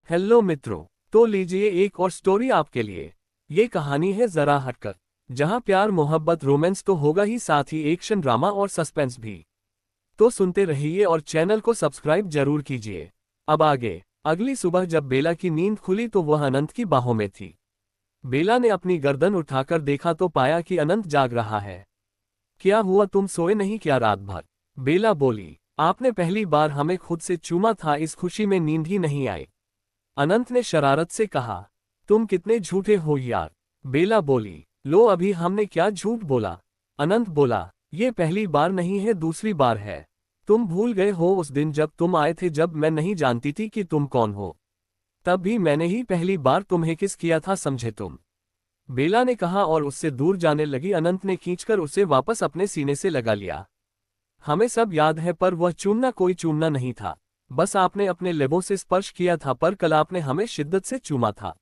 Hello मित्रों, तो लीजिए एक और स्टोरी आपके लिए। ये कहानी है जरा हटकर, जहां प्यार मोहब्बत रोमांस तो होगा ही, साथ ही एक्शन ड्रामा और सस्पेंस भी। तो सुनते रहिए और चैनल को सब्सक्राइब जरूर कीजिए। अब आगे। अगली सुबह जब बेला की नींद खुली तो वह अनंत की बाहों में थी। बेला ने अपनी गर्दन उठाकर देखा तो पाया कि अनंत जाग रहा है। क्या हुआ, तुम सोए नहीं क्या रात भर? बेला बोली, आपने पहली बार हमें खुद से चूमा था, इस खुशी में नींद ही नहीं आई। अनंत ने शरारत से कहा, तुम कितने झूठे हो यार। बेला बोली, लो अभी हमने क्या झूठ बोला। अनंत बोला, ये पहली बार नहीं है, दूसरी बार है। तुम भूल गए हो उस दिन जब तुम आए थे, जब मैं नहीं जानती थी कि तुम कौन हो। तब भी मैंने ही पहली बार तुम्हें किस किया था, समझे तुम? बेला ने कहा और उससे दूर जाने लगी। अनंत ने खींचकर उसे वापस अपने सीने से लगा लिया। हमें सब याद है, पर वह चूमना कोई चूमना नहीं था। बस आपने अपने लेबों से स्पर्श किया था, पर कल आपने हमें शिद्दत से चूमा था।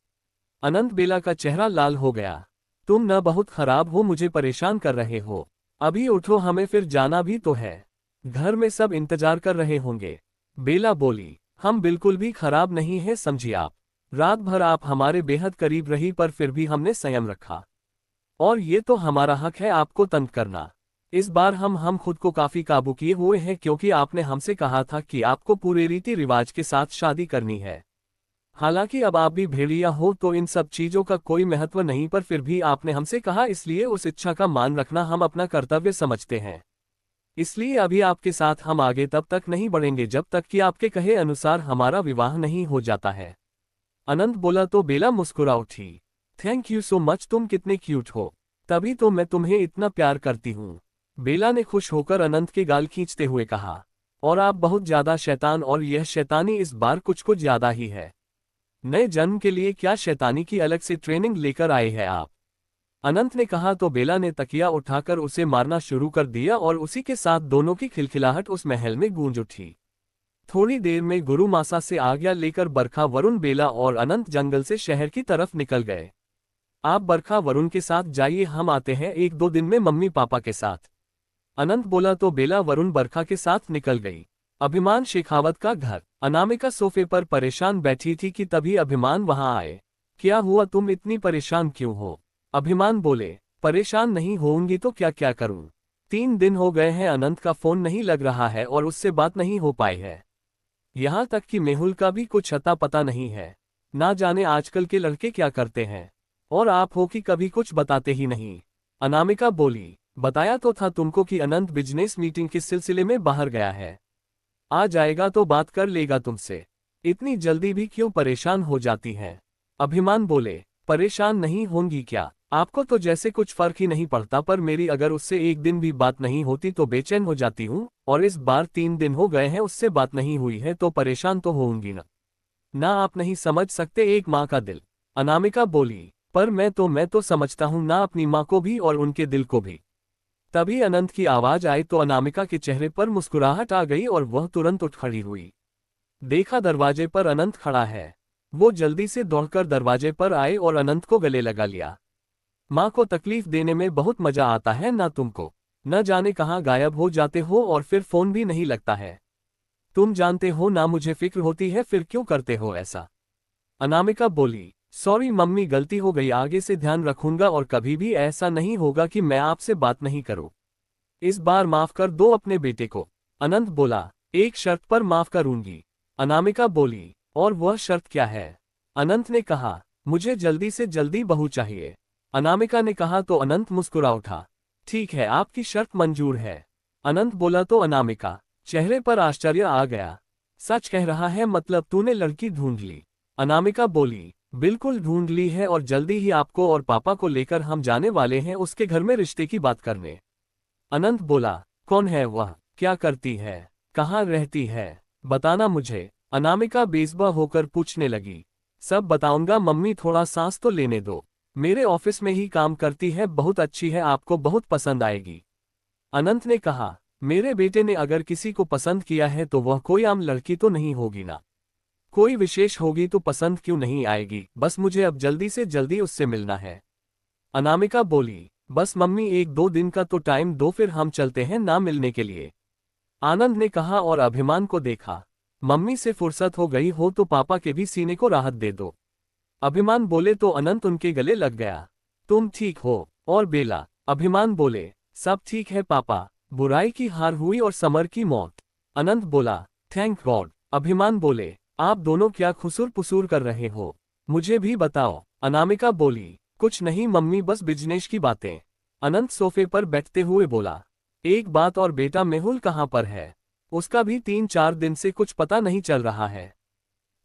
अनंत बेला का चेहरा लाल हो गया। तुम न बहुत खराब हो, मुझे परेशान कर रहे हो। अभी उठो, हमें फिर जाना भी तो है। घर में सब इंतजार कर रहे होंगे। बेला बोली, हम बिल्कुल भी खराब नहीं है, समझिए आप। रात भर आप हमारे बेहद करीब रही, पर फिर भी हमने संयम रखा। और ये तो हमारा हक है आपको तंग करना। इस बार हम खुद को काफी काबू किए हुए हैं, क्योंकि आपने हमसे कहा था कि आपको पूरे रीति रिवाज के साथ शादी करनी है। हालांकि अब आप भी भेड़िया हो तो इन सब चीजों का कोई महत्व नहीं, पर फिर भी आपने हमसे कहा, इसलिए उस इच्छा का मान रखना हम अपना कर्तव्य समझते हैं। इसलिए अभी आपके साथ हम आगे तब तक नहीं बढ़ेंगे जब तक कि आपके कहे अनुसार हमारा विवाह नहीं हो जाता है। अनंत बोला तो बेला मुस्कुरा उठी। थैंक यू सो मच, तुम कितने क्यूट हो। तभी तो मैं तुम्हें इतना प्यार करती हूँ। बेला ने खुश होकर अनंत के गाल खींचते हुए कहा। और आप बहुत ज्यादा शैतान, और यह शैतानी इस बार कुछ ज्यादा ही है। नए जन्म के लिए क्या शैतानी की अलग से ट्रेनिंग लेकर आए हैं आप? अनंत ने कहा तो बेला ने तकिया उठाकर उसे मारना शुरू कर दिया, और उसी के साथ दोनों की खिलखिलाहट उस महल में गूंज उठी। थोड़ी देर में गुरु मासा से आज्ञा लेकर बरखा, वरुण, बेला और अनंत जंगल से शहर की तरफ निकल गए। आप बरखा वरुण के साथ जाइए, हम आते हैं 1-2 दिन में मम्मी पापा के साथ। अनंत बोला तो बेला वरुण बरखा के साथ निकल गई। अभिमान शेखावत का घर। अनामिका सोफे पर परेशान बैठी थी कि तभी अभिमान वहां आए। क्या हुआ, तुम इतनी परेशान क्यों हो? अभिमान बोले, परेशान नहीं होऊंगी तो क्या क्या करूं। 3 दिन हो गए हैं, अनंत का फोन नहीं लग रहा है और उससे बात नहीं हो पाई है। यहाँ तक कि मेहुल का भी कुछ अता पता नहीं है। ना जाने आजकल के लड़के क्या करते हैं। और आप हो कि कभी कुछ बताते ही नहीं। अनामिका बोली, बताया तो था तुमको कि अनंत बिजनेस मीटिंग के सिलसिले में बाहर गया है। आ जाएगा तो बात कर लेगा तुमसे। इतनी जल्दी भी क्यों परेशान हो जाती हैं? अभिमान बोले, परेशान नहीं होंगी क्या? आपको तो जैसे कुछ फर्क ही नहीं पड़ता, पर मेरी अगर उससे एक दिन भी बात नहीं होती तो बेचैन हो जाती हूँ, और इस बार 3 दिन हो गए हैं उससे बात नहीं हुई है, तो परेशान तो होंगी ना। ना आप नहीं समझ सकते एक माँ का दिल। अनामिका बोली, पर मैं तो समझता हूँ ना, अपनी माँ को भी और उनके दिल को भी। तभी अनंत की आवाज आई तो अनामिका के चेहरे पर मुस्कुराहट आ गई और वह तुरंत उठ खड़ी हुई। देखा दरवाजे पर अनंत खड़ा है। वो जल्दी से दौड़कर दरवाजे पर आए और अनंत को गले लगा लिया। माँ को तकलीफ देने में बहुत मजा आता है ना तुमको? न जाने कहाँ गायब हो जाते हो और फिर फोन भी नहीं लगता है। तुम जानते हो ना मुझे फिक्र होती है, फिर क्यों करते हो ऐसा? अनामिका बोली, सॉरी मम्मी, गलती हो गई, आगे से ध्यान रखूंगा और कभी भी ऐसा नहीं होगा कि मैं आपसे बात नहीं करूं। इस बार माफ कर दो अपने बेटे को। अनंत बोला, एक शर्त पर माफ करूंगी। अनामिका बोली, और वह शर्त क्या है? अनंत ने कहा, मुझे जल्दी से जल्दी बहू चाहिए। अनामिका ने कहा तो अनंत मुस्कुरा उठा। ठीक है, आपकी शर्त मंजूर है। अनंत बोला तो अनामिका चेहरे पर आश्चर्य आ गया। सच कह रहा है, मतलब तूने लड़की ढूंढ ली? अनामिका बोली, बिल्कुल ढूंढ ली है, और जल्दी ही आपको और पापा को लेकर हम जाने वाले हैं उसके घर में रिश्ते की बात करने। अनंत बोला, कौन है वह, क्या करती है, कहाँ रहती है, बताना मुझे। अनामिका बेज़ुबान होकर पूछने लगी। सब बताऊंगा मम्मी, थोड़ा सांस तो लेने दो। मेरे ऑफिस में ही काम करती है, बहुत अच्छी है, आपको बहुत पसंद आएगी। अनंत ने कहा, मेरे बेटे ने अगर किसी को पसंद किया है तो वह कोई आम लड़की तो नहीं होगी ना। कोई विशेष होगी तो पसंद क्यों नहीं आएगी, बस मुझे अब जल्दी से जल्दी उससे मिलना है। अनामिका बोली, बस मम्मी 1-2 दिन का तो टाइम दो, फिर हम चलते हैं ना मिलने के लिए। आनंद ने कहा और अभिमान को देखा। मम्मी से फुर्सत हो गई हो तो पापा के भी सीने को राहत दे दो। अभिमान बोले तो अनंत उनके गले लग गया। तुम ठीक हो? और बेला? अभिमान बोले, सब ठीक है पापा, बुराई की हार हुई और समर की मौत। अनंत बोला, थैंक गॉड। अभिमान बोले, आप दोनों क्या खुसूर पुसूर कर रहे हो, मुझे भी बताओ। अनामिका बोली, कुछ नहीं मम्मी, बस बिजनेस की बातें। अनंत सोफे पर बैठते हुए बोला, एक बात और बेटा, मेहुल कहाँ पर है? उसका भी 3-4 दिन से कुछ पता नहीं चल रहा है।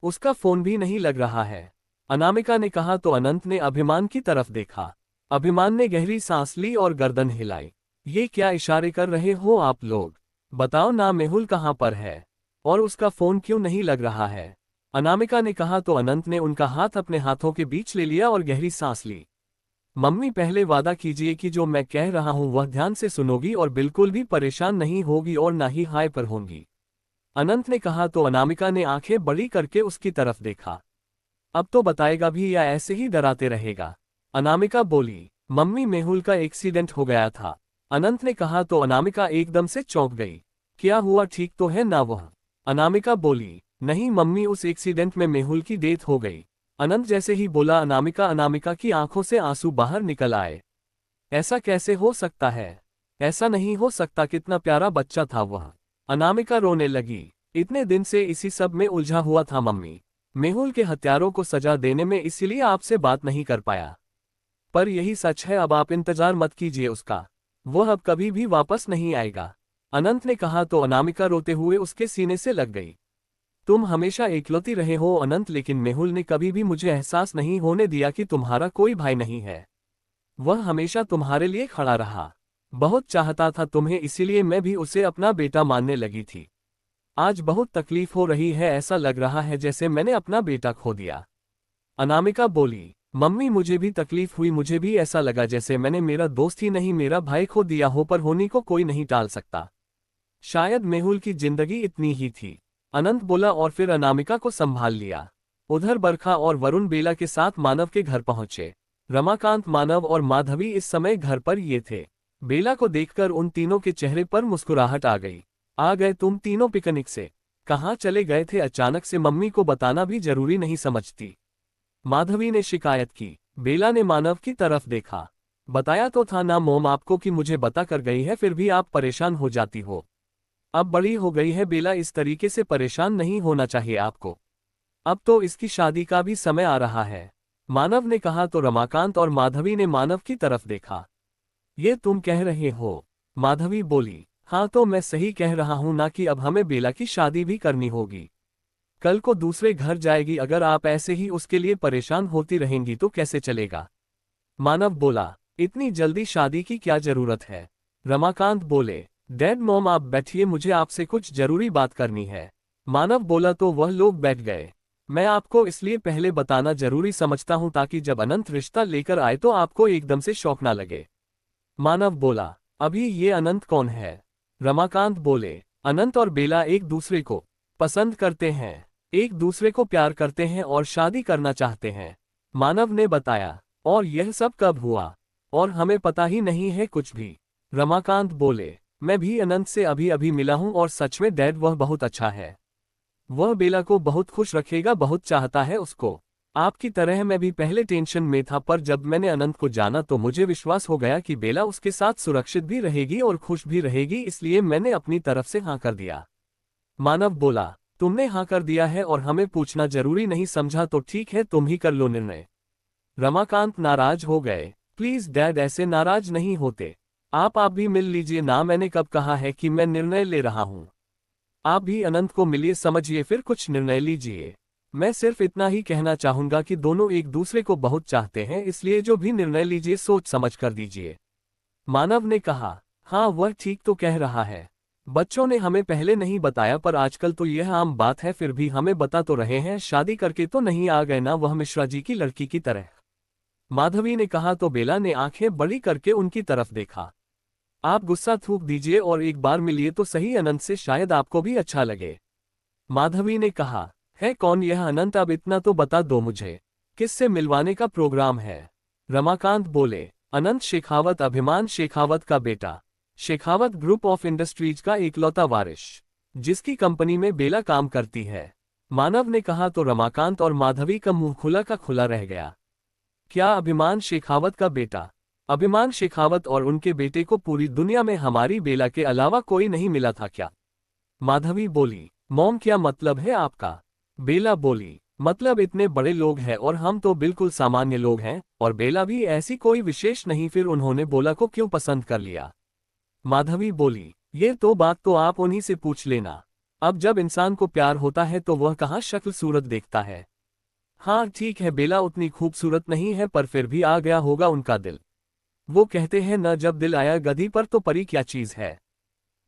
उसका फोन भी नहीं लग रहा है। अनामिका ने कहा तो अनंत ने अभिमान की तरफ देखा। अभिमान ने गहरी सांस ली और गर्दन हिलाई। ये क्या इशारे कर रहे हो आप लोग? बताओ ना, मेहुल कहाँ पर है और उसका फोन क्यों नहीं लग रहा है? अनामिका ने कहा तो अनंत ने उनका हाथ अपने हाथों के बीच ले लिया और गहरी सांस ली। मम्मी, पहले वादा कीजिए कि जो मैं कह रहा हूं वह ध्यान से सुनोगी और बिल्कुल भी परेशान नहीं होगी और ना ही हाय पर होंगी। अनंत ने कहा तो अनामिका ने आंखें बड़ी करके उसकी तरफ देखा। अब तो बताएगा भी या ऐसे ही डराते रहेगा? अनामिका बोली, मम्मी मेहुल का एक्सीडेंट हो गया था। अनंत ने कहा तो अनामिका एकदम से चौंक गई। क्या हुआ, ठीक तो है ना वह? अनामिका बोली, नहीं मम्मी, उस एक्सीडेंट में मेहुल की डेथ हो गई। अनंत जैसे ही बोला अनामिका की आंखों से आंसू बाहर निकल आए। ऐसा कैसे हो सकता है? ऐसा नहीं हो सकता, कितना प्यारा बच्चा था वह। अनामिका रोने लगी। इतने दिन से इसी सब में उलझा हुआ था मम्मी, मेहुल के हत्यारों को सजा देने में, इसीलिए आपसे बात नहीं कर पाया। पर यही सच है, अब आप इंतजार मत कीजिए उसका, वह अब कभी भी वापस नहीं आएगा। अनंत ने कहा तो अनामिका रोते हुए उसके सीने से लग गई। तुम हमेशा एकलौती रहे हो अनंत, लेकिन मेहुल ने कभी भी मुझे एहसास नहीं होने दिया कि तुम्हारा कोई भाई नहीं है। वह हमेशा तुम्हारे लिए खड़ा रहा, बहुत चाहता था तुम्हें, इसीलिए मैं भी उसे अपना बेटा मानने लगी थी। आज बहुत तकलीफ हो रही है, ऐसा लग रहा है जैसे मैंने अपना बेटा खो दिया। अनामिका बोली, मम्मी मुझे भी तकलीफ हुई, मुझे भी ऐसा लगा जैसे मैंने मेरा दोस्त ही नहीं मेरा भाई खो दिया हो, पर होने को कोई नहीं टाल सकता। शायद मेहुल की जिंदगी इतनी ही थी। अनंत बोला और फिर अनामिका को संभाल लिया। उधर बरखा और वरुण बेला के साथ मानव के घर पहुंचे। रमाकांत, मानव और माधवी इस समय घर पर ये थे। बेला को देखकर उन तीनों के चेहरे पर मुस्कुराहट आ गई। आ गए तुम तीनों पिकनिक से? कहाँ चले गए थे अचानक से? मम्मी को बताना भी जरूरी नहीं समझती? माधवी ने शिकायत की। बेला ने मानव की तरफ देखा। बताया तो था ना मोम आपको कि मुझे बता कर गई है, फिर भी आप परेशान हो जाती हो। अब बड़ी हो गई है बेला, इस तरीके से परेशान नहीं होना चाहिए आपको। अब तो इसकी शादी का भी समय आ रहा है, मानव ने कहा तो रमाकांत और माधवी ने मानव की तरफ देखा। ये तुम कह रहे हो? माधवी बोली, हाँ तो मैं सही कह रहा हूं ना कि अब हमें बेला की शादी भी करनी होगी। कल को दूसरे घर जाएगी, अगर आप ऐसे ही उसके लिए परेशान होती रहेंगी तो कैसे चलेगा? मानव बोला, इतनी जल्दी शादी की क्या जरूरत है? रमाकांत बोले, डैड मॉम आप बैठिए, मुझे आपसे कुछ जरूरी बात करनी है। मानव बोला तो वह लोग बैठ गए। मैं आपको इसलिए पहले बताना जरूरी समझता हूं ताकि जब अनंत रिश्ता लेकर आए तो आपको एकदम से शौक ना लगे। मानव बोला, अभी ये अनंत कौन है? रमाकांत बोले, अनंत और बेला एक दूसरे को पसंद करते हैं, एक दूसरे को प्यार करते हैं और शादी करना चाहते हैं। मानव ने बताया, और यह सब कब हुआ? और हमें पता ही नहीं है कुछ भी। रमाकांत बोले, मैं भी अनंत से अभी अभी मिला हूं और सच में डैड वह बहुत अच्छा है। वह बेला को बहुत खुश रखेगा, बहुत चाहता है उसको। आपकी तरह मैं भी पहले टेंशन में था, पर जब मैंने अनंत को जाना तो मुझे विश्वास हो गया कि बेला उसके साथ सुरक्षित भी रहेगी और खुश भी रहेगी, इसलिए मैंने अपनी तरफ से हाँ कर दिया। मानव बोला, तुमने हाँ कर दिया है और हमें पूछना जरूरी नहीं समझा तो ठीक है, तुम ही कर लो निर्णय। रमाकांत नाराज हो गए। प्लीज डैड ऐसे नाराज नहीं होते, आप भी मिल लीजिए ना, मैंने कब कहा है कि मैं निर्णय ले रहा हूं? आप भी अनंत को मिलिए, समझिए, फिर कुछ निर्णय लीजिए। मैं सिर्फ इतना ही कहना चाहूंगा कि दोनों एक दूसरे को बहुत चाहते हैं, इसलिए जो भी निर्णय लीजिए सोच समझ कर दीजिए। मानव ने कहा, हाँ वह ठीक तो कह रहा है। बच्चों ने हमें पहले नहीं बताया, पर आजकल तो यह आम बात है, फिर भी हमें बता तो रहे हैं, शादी करके तो नहीं आ गए ना वह मिश्रा जी की लड़की की तरह? माधवी ने कहा तो बेला ने आंखें बड़ी करके उनकी तरफ देखा। आप गुस्सा थूक दीजिए और एक बार मिलिए तो सही अनंत से, शायद आपको भी अच्छा लगे। माधवी ने कहा, है कौन यह अनंत? अब इतना तो बता दो मुझे, किससे मिलवाने का प्रोग्राम है? रमाकांत बोले, अनंत शेखावत, अभिमान शेखावत का बेटा, शेखावत ग्रुप ऑफ इंडस्ट्रीज का इकलौता वारिस। जिसकी कंपनी में बेला काम करती है। मानव ने कहा तो रमाकांत और माधवी का मुंह खुला का खुला रह गया। क्या अभिमान शेखावत का बेटा? अभिमान शेखावत और उनके बेटे को पूरी दुनिया में हमारी बेला के अलावा कोई नहीं मिला था क्या? माधवी बोली। मॉम क्या मतलब है आपका? बेला बोली, मतलब इतने बड़े लोग हैं और हम तो बिल्कुल सामान्य लोग हैं, और बेला भी ऐसी कोई विशेष नहीं, फिर उन्होंने बोला को क्यों पसंद कर लिया? माधवी बोली, ये तो बात तो आप उन्हीं से पूछ लेना। अब जब इंसान को प्यार होता है तो वह कहाँ शक्ल सूरत देखता है। हाँ ठीक है, बेला उतनी खूबसूरत नहीं है पर फिर भी आ गया होगा उनका दिल। वो कहते हैं न, जब दिल आया गधी पर तो परी क्या चीज है।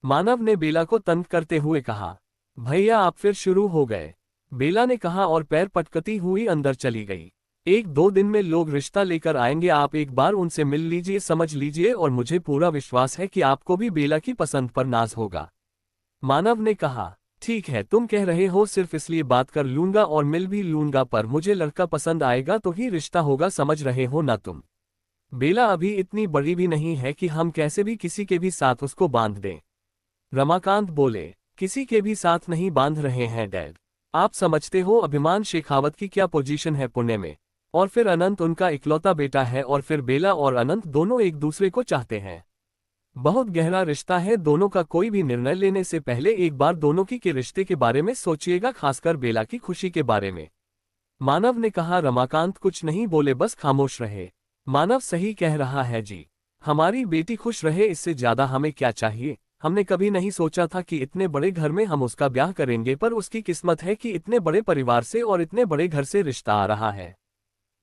मानव ने बेला को तंग करते हुए कहा। भैया आप फिर शुरू हो गए, बेला ने कहा और पैर पटकती हुई अंदर चली गई। 1-2 दिन में लोग रिश्ता लेकर आएंगे, आप एक बार उनसे मिल लीजिए, समझ लीजिए, और मुझे पूरा विश्वास है कि आपको भी बेला की पसंद पर नाज होगा। मानव ने कहा, ठीक है, तुम कह रहे हो सिर्फ इसलिए बात कर लूंगा और मिल भी लूंगा, पर मुझे लड़का पसंद आएगा तो ही रिश्ता होगा, समझ रहे हो ना तुम? बेला अभी इतनी बड़ी भी नहीं है कि हम कैसे भी किसी के भी साथ उसको बांध दें। रमाकांत बोले, किसी के भी साथ नहीं बांध रहे हैं डैड। आप समझते हो अभिमान शेखावत की क्या पोजीशन है पुणे में, और फिर अनंत उनका इकलौता बेटा है, और फिर बेला और अनंत दोनों एक दूसरे को चाहते हैं। बहुत गहरा रिश्ता है दोनों का, कोई भी निर्णय लेने से पहले एक बार दोनों की के रिश्ते के बारे में सोचिएगा, खासकर बेला की खुशी के बारे में। मानव ने कहा। रमाकांत कुछ नहीं बोले, बस खामोश रहे। मानव सही कह रहा है जी, हमारी बेटी खुश रहे, इससे ज्यादा हमें क्या चाहिए। हमने कभी नहीं सोचा था कि इतने बड़े घर में हम उसका ब्याह करेंगे, पर उसकी किस्मत है कि इतने बड़े परिवार से और इतने बड़े घर से रिश्ता आ रहा है।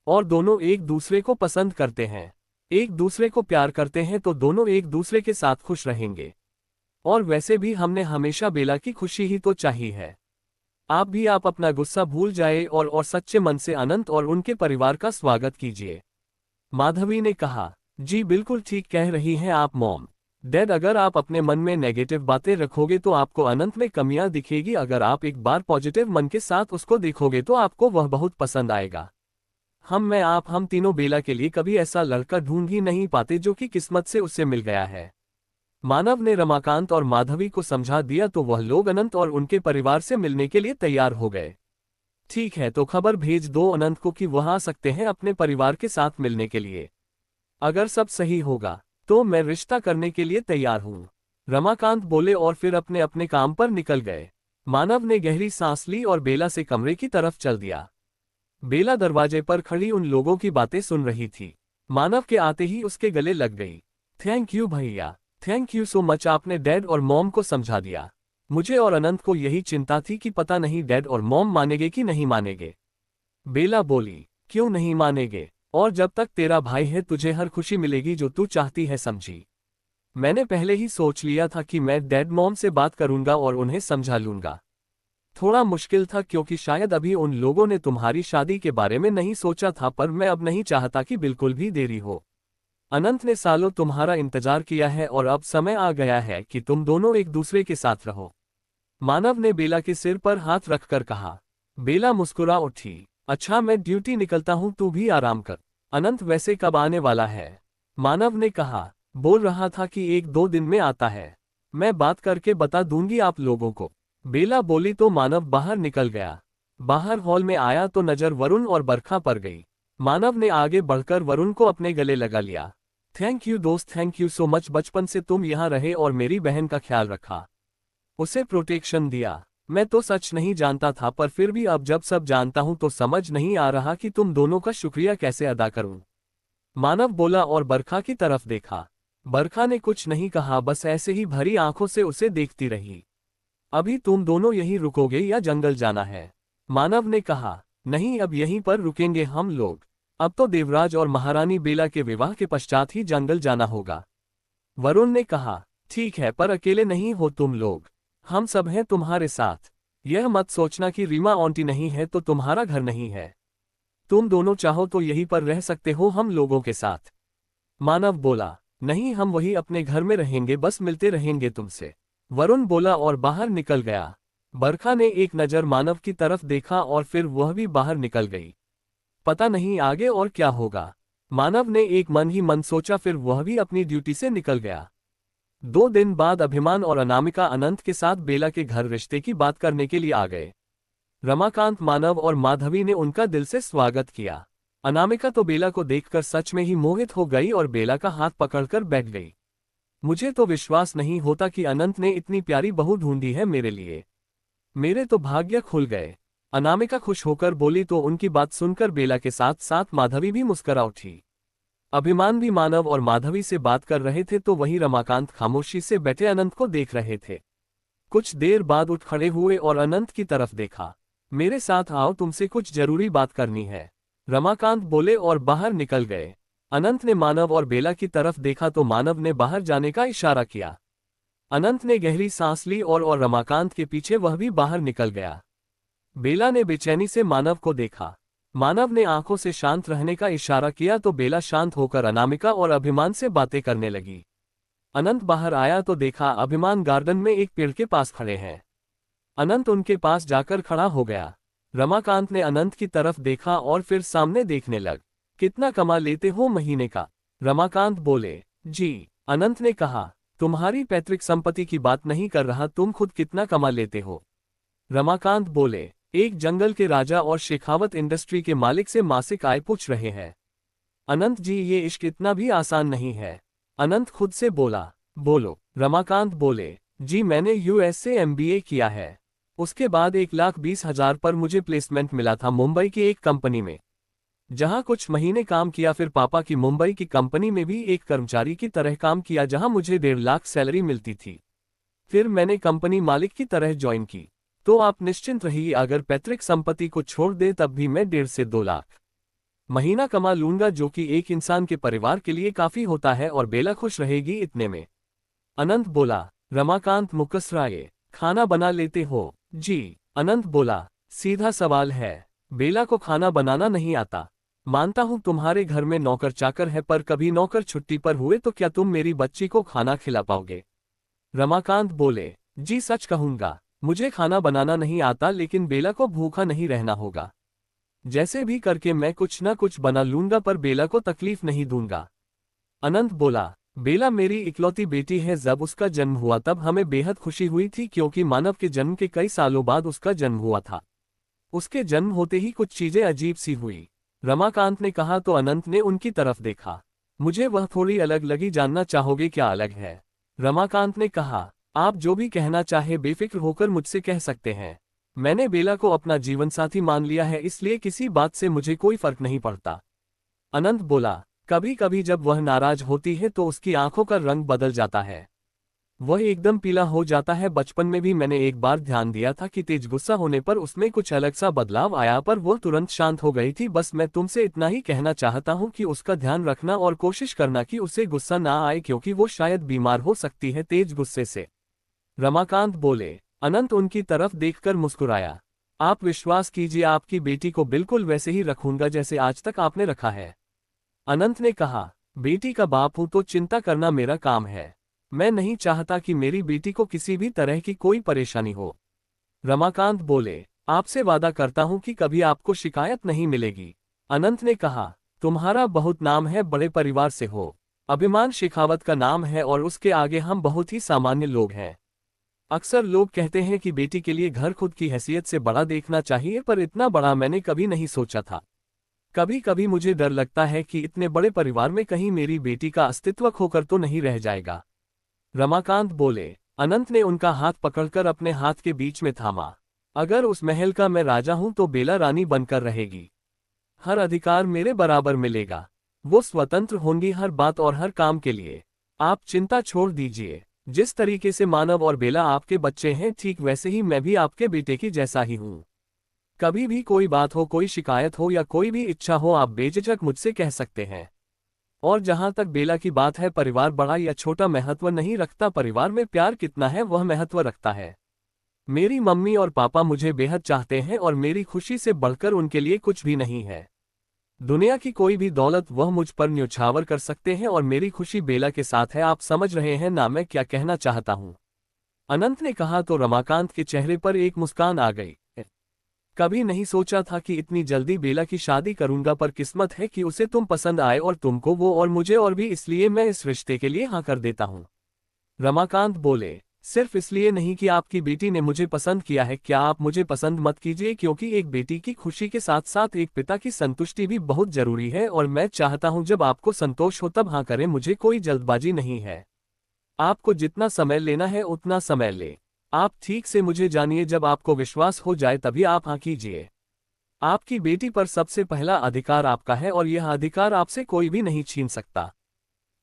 और दोनों एक दूसरे को पसंद करते हैं, एक दूसरे को प्यार करते हैं, तो दोनों एक दूसरे के साथ खुश रहेंगे। और वैसे भी हमने हमेशा बेला की खुशी ही तो चाहिए है। आप अपना गुस्सा भूल जाए और सच्चे मन से अनंत और उनके परिवार का स्वागत कीजिए। माधवी ने कहा, जी बिल्कुल ठीक कह रही हैं आप मॉम। डैड, अगर आप अपने मन में नेगेटिव बातें रखोगे तो आपको अनंत में कमियां दिखेगी, अगर आप एक बार पॉजिटिव मन के साथ उसको देखोगे तो आपको वह बहुत पसंद आएगा। हम तीनों बेला के लिए कभी ऐसा लड़का ढूंढ ही नहीं पाते जो कि किस्मत से उससे मिल गया है। मानव ने रमाकांत और माधवी को समझा दिया तो वह लोग अनंत और उनके परिवार से मिलने के लिए तैयार हो गए। ठीक है, तो खबर भेज दो अनंत को कि वह आ सकते हैं अपने परिवार के साथ मिलने के लिए। अगर सब सही होगा तो मैं रिश्ता करने के लिए तैयार हूं, रमाकांत बोले और फिर अपने अपने काम पर निकल गए। मानव ने गहरी सांस ली और बेला से कमरे की तरफ चल दिया। बेला दरवाजे पर खड़ी उन लोगों की बातें सुन रही थी। मानव के आते ही उसके गले लग गई। थैंक यू भैया, थैंक यू सो मच, आपने डैड और मॉम को समझा दिया। मुझे और अनंत को यही चिंता थी कि पता नहीं डैड और मॉम मानेंगे कि नहीं मानेंगे। बेला बोली, क्यों नहीं मानेंगे, और जब तक तेरा भाई है तुझे हर खुशी मिलेगी जो तू चाहती है, समझी। मैंने पहले ही सोच लिया था कि मैं डैड मॉम से बात करूंगा और उन्हें समझा लूंगा। थोड़ा मुश्किल था क्योंकि शायद अभी उन लोगों ने तुम्हारी शादी के बारे में नहीं सोचा था, पर मैं अब नहीं चाहता कि बिल्कुल भी देरी हो। अनंत ने सालों तुम्हारा इंतजार किया है और अब समय आ गया है कि तुम दोनों एक दूसरे के साथ रहो। मानव ने बेला के सिर पर हाथ रखकर कहा। बेला मुस्कुरा उठी। अच्छा, मैं ड्यूटी निकलता हूं, तू भी आराम कर। अनंत वैसे कब आने वाला है? मानव ने कहा। बोल रहा था कि 1-2 दिन में आता है, मैं बात करके बता दूंगी आप लोगों को। बेला बोली तो मानव बाहर निकल गया। बाहर हॉल में आया तो नजर वरुण और बरखा पर गई। मानव ने आगे बढ़कर वरुण को अपने गले लगा लिया। थैंक यू दोस्त, थैंक यू सो मच, बचपन से तुम यहाँ रहे और मेरी बहन का ख्याल रखा, उसे प्रोटेक्शन दिया। मैं तो सच नहीं जानता था, पर फिर भी अब जब सब जानता हूं तो समझ नहीं आ रहा कि तुम दोनों का शुक्रिया कैसे अदा करूं। मानव बोला और बरखा की तरफ देखा। बरखा ने कुछ नहीं कहा, बस ऐसे ही भरी आंखों से उसे देखती रही। अभी तुम दोनों यहीं रुकोगे या जंगल जाना है? मानव ने कहा। नहीं, अब यहीं पर रुकेंगे हम लोग। अब तो देवराज और महारानी बेला के विवाह के पश्चात ही जंगल जाना होगा। वरुण ने कहा। ठीक है, पर अकेले नहीं हो तुम लोग, हम सब हैं तुम्हारे साथ। यह मत सोचना कि रीमा आंटी नहीं है तो तुम्हारा घर नहीं है। तुम दोनों चाहो तो यहीं पर रह सकते हो हम लोगों के साथ। मानव बोला। नहीं, हम वही अपने घर में रहेंगे, बस मिलते रहेंगे तुमसे। वरुण बोला और बाहर निकल गया। बरखा ने एक नज़र मानव की तरफ देखा और फिर वह भी बाहर निकल गई। पता नहीं आगे और क्या होगा, मानव ने एक मन ही मन सोचा, फिर वह भी अपनी ड्यूटी से निकल गया। 2 दिन बाद अभिमान और अनामिका अनंत के साथ बेला के घर रिश्ते की बात करने के लिए आ गए। रमाकांत, मानव और माधवी ने उनका दिल से स्वागत किया। अनामिका तो बेला को देखकर सच में ही मोहित हो गई और बेला का हाथ पकड़कर बैठ गई। मुझे तो विश्वास नहीं होता कि अनंत ने इतनी प्यारी बहू ढूंढी है मेरे लिए। मेरे तो भाग्य खुल गए। अनामिका खुश होकर बोली तो उनकी बात सुनकर बेला के साथ साथ माधवी भी मुस्कुरा उठी। अभिमान भी मानव और माधवी से बात कर रहे थे तो वहीं रमाकांत खामोशी से बैठे अनंत को देख रहे थे। कुछ देर बाद उठ खड़े हुए और अनंत की तरफ देखा। मेरे साथ आओ, तुमसे कुछ जरूरी बात करनी है, रमाकांत बोले और बाहर निकल गए। अनंत ने मानव और बेला की तरफ देखा तो मानव ने बाहर जाने का इशारा किया। अनंत ने गहरी सांस ली और रमाकांत के पीछे वह भी बाहर निकल गया। बेला ने बेचैनी से मानव को देखा। मानव ने आंखों से शांत रहने का इशारा किया तो बेला शांत होकर अनामिका और अभिमान से बातें करने लगी। अनंत बाहर आया तो देखा अभिमान गार्डन में एक पेड़ के पास खड़े हैं। अनंत उनके पास जाकर खड़ा हो गया। रमाकांत ने अनंत की तरफ देखा और फिर सामने देखने लग। कितना कमा लेते हो महीने का? रमाकांत बोले। जी, अनंत ने कहा। तुम्हारी पैतृक संपत्ति की बात नहीं कर रहा, तुम खुद कितना कमा लेते हो? रमाकांत बोले। एक जंगल के राजा और शेखावत इंडस्ट्री के मालिक से मासिक आय पूछ रहे हैं। अनंत जी, ये इश्क इतना भी आसान नहीं है। अनंत खुद से बोला। बोलो। रमाकांत बोले। जी, मैंने यूएस से एमबीए किया है। उसके बाद 1,20,000 पर मुझे प्लेसमेंट मिला था मुंबई की एक कंपनी में, जहां कुछ महीने काम किया। फिर पापा की मुंबई की कंपनी में भी एक कर्मचारी की तरह काम किया जहां मुझे 1.5 लाख सैलरी मिलती थी। फिर मैंने कंपनी मालिक की तरह ज्वाइन की। तो आप निश्चिंत रहिए, अगर पैतृक संपत्ति को छोड़ दे तब भी मैं 1.5 से 2 लाख महीना कमा लूंगा, जो कि एक इंसान के परिवार के लिए काफी होता है और बेला खुश रहेगी इतने में। अनंत बोला। रमाकांत मुस्कुराए। खाना बना लेते हो? जी, अनंत बोला। सीधा सवाल है, बेला को खाना बनाना नहीं आता। मानता हूं तुम्हारे घर में नौकर चाकर है, पर कभी नौकर छुट्टी पर हुए तो क्या तुम मेरी बच्ची को खाना खिला पाओगे? रमाकांत बोले। जी, सच कहूंगा मुझे खाना बनाना नहीं आता, लेकिन बेला को भूखा नहीं रहना होगा। जैसे भी करके मैं कुछ ना कुछ बना लूंगा, पर बेला को तकलीफ नहीं दूंगा। अनंत बोला। बेला मेरी इकलौती बेटी है। जब उसका जन्म हुआ तब हमें बेहद खुशी हुई थी, क्योंकि मानव के जन्म के कई सालों बाद उसका जन्म हुआ था। उसके जन्म होते ही कुछ चीजें अजीब सी हुई, रमाकांत ने कहा तो अनंत ने उनकी तरफ देखा। मुझे वह थोड़ी अलग लगी, जानना चाहोगे क्या अलग है? रमाकांत ने कहा। आप जो भी कहना चाहे बेफिक्र होकर मुझसे कह सकते हैं। मैंने बेला को अपना जीवन साथी मान लिया है, इसलिए किसी बात से मुझे कोई फर्क नहीं पड़ता। अनंत बोला। कभी कभी जब वह नाराज होती है तो उसकी आंखों का रंग बदल जाता है, वह एकदम पीला हो जाता है। बचपन में भी मैंने एक बार ध्यान दिया था कि तेज गुस्सा होने पर उसमें कुछ अलग सा बदलाव आया, पर वह तुरंत शांत हो गई थी। बस मैं तुमसे इतना ही कहना चाहता हूं कि उसका ध्यान रखना और कोशिश करना कि उसे गुस्सा ना आए, क्योंकि वो शायद बीमार हो सकती है तेज गुस्से से। रमाकांत बोले। अनंत उनकी तरफ देखकर मुस्कुराया। आप विश्वास कीजिए, आपकी बेटी को बिल्कुल वैसे ही रखूंगा जैसे आज तक आपने रखा है। अनंत ने कहा। बेटी का बाप हूं तो चिंता करना मेरा काम है। मैं नहीं चाहता कि मेरी बेटी को किसी भी तरह की कोई परेशानी हो। रमाकांत बोले। आपसे वादा करता हूं कि कभी आपको शिकायत नहीं मिलेगी। अनंत ने कहा। तुम्हारा बहुत नाम है, बड़े परिवार से हो। अभिमान शेखावत का नाम है और उसके आगे हम बहुत ही सामान्य लोग हैं। अक्सर लोग कहते हैं कि बेटी के लिए घर खुद की हैसियत से बड़ा देखना चाहिए, पर इतना बड़ा मैंने कभी नहीं सोचा था। कभी कभी मुझे डर लगता है कि इतने बड़े परिवार में कहीं मेरी बेटी का अस्तित्व खोकर तो नहीं रह जाएगा। रमाकांत बोले। अनंत ने उनका हाथ पकड़कर अपने हाथ के बीच में थामा। अगर उस महल का मैं राजा हूं तो बेला रानी बनकर रहेगी। हर अधिकार मेरे बराबर मिलेगा। वो स्वतंत्र होंगी हर बात और हर काम के लिए। आप चिंता छोड़ दीजिए। जिस तरीके से मानव और बेला आपके बच्चे हैं, ठीक वैसे ही मैं भी आपके बेटे की जैसा ही हूं। कभी भी कोई बात हो, कोई शिकायत हो या कोई भी इच्छा हो, आप बेझिझक मुझसे कह सकते हैं। और जहां तक बेला की बात है, परिवार बड़ा या छोटा महत्व नहीं रखता, परिवार में प्यार कितना है वह महत्व रखता है। मेरी मम्मी और पापा मुझे बेहद चाहते हैं और मेरी खुशी से बढ़कर उनके लिए कुछ भी नहीं है। दुनिया की कोई भी दौलत वह मुझ पर न्यौछावर कर सकते हैं और मेरी खुशी बेला के साथ है। आप समझ रहे हैं ना मैं क्या कहना चाहता हूं? अनंत ने कहा तो रमाकांत के चेहरे पर एक मुस्कान आ गई। कभी नहीं सोचा था कि इतनी जल्दी बेला की शादी करूंगा, पर किस्मत है कि उसे तुम पसंद आए और तुमको वो और मुझे, और भी इसलिए मैं इस रिश्ते के लिए हाँ कर देता हूं। रमाकांत बोले, सिर्फ इसलिए नहीं कि आपकी बेटी ने मुझे पसंद किया है, क्या आप मुझे पसंद मत कीजिए, क्योंकि एक बेटी की खुशी के साथ साथ एक पिता की संतुष्टि भी बहुत जरूरी है और मैं चाहता हूं जब आपको संतोष हो तब हाँ करें, मुझे कोई जल्दबाजी नहीं है। आपको जितना समय लेना है उतना समय ले। आप ठीक से मुझे जानिए, जब आपको विश्वास हो जाए तभी आप हाँ कीजिए। आपकी बेटी पर सबसे पहला अधिकार आपका है और यह अधिकार आपसे कोई भी नहीं छीन सकता।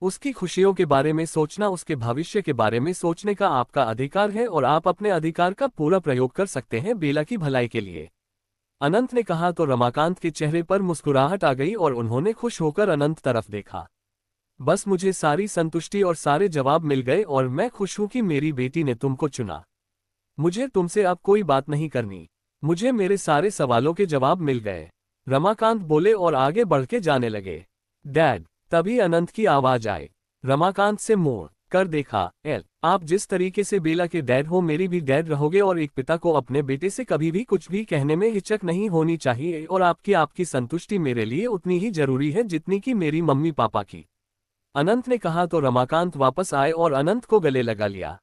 उसकी खुशियों के बारे में सोचना, उसके भविष्य के बारे में सोचने का आपका अधिकार है और आप अपने अधिकार का पूरा प्रयोग कर सकते हैं बेला की भलाई के लिए। अनंत ने कहा तो रमाकांत के चेहरे पर मुस्कुराहट आ गई और उन्होंने खुश होकर अनंत तरफ देखा। बस मुझे सारी संतुष्टि और सारे जवाब मिल गए और मैं खुश हूं कि मेरी बेटी ने तुमको चुना। मुझे तुमसे अब कोई बात नहीं करनी। मुझे मेरे सारे सवालों के जवाब मिल गए। रमाकांत बोले और आगे बढ़ के जाने लगे। डैड, तभी अनंत की आवाज आए। रमाकांत से मोड़ कर देखा। आप जिस तरीके से बेला के डैड हो मेरी भी डैड रहोगे और एक पिता को अपने बेटे से कभी भी कुछ भी कहने में हिचक नहीं होनी चाहिए और आपकी संतुष्टि मेरे लिए उतनी ही जरूरी है जितनी कि मेरी मम्मी पापा की। अनंत ने कहा तो रमाकांत वापस आए और अनंत को गले लगा लिया।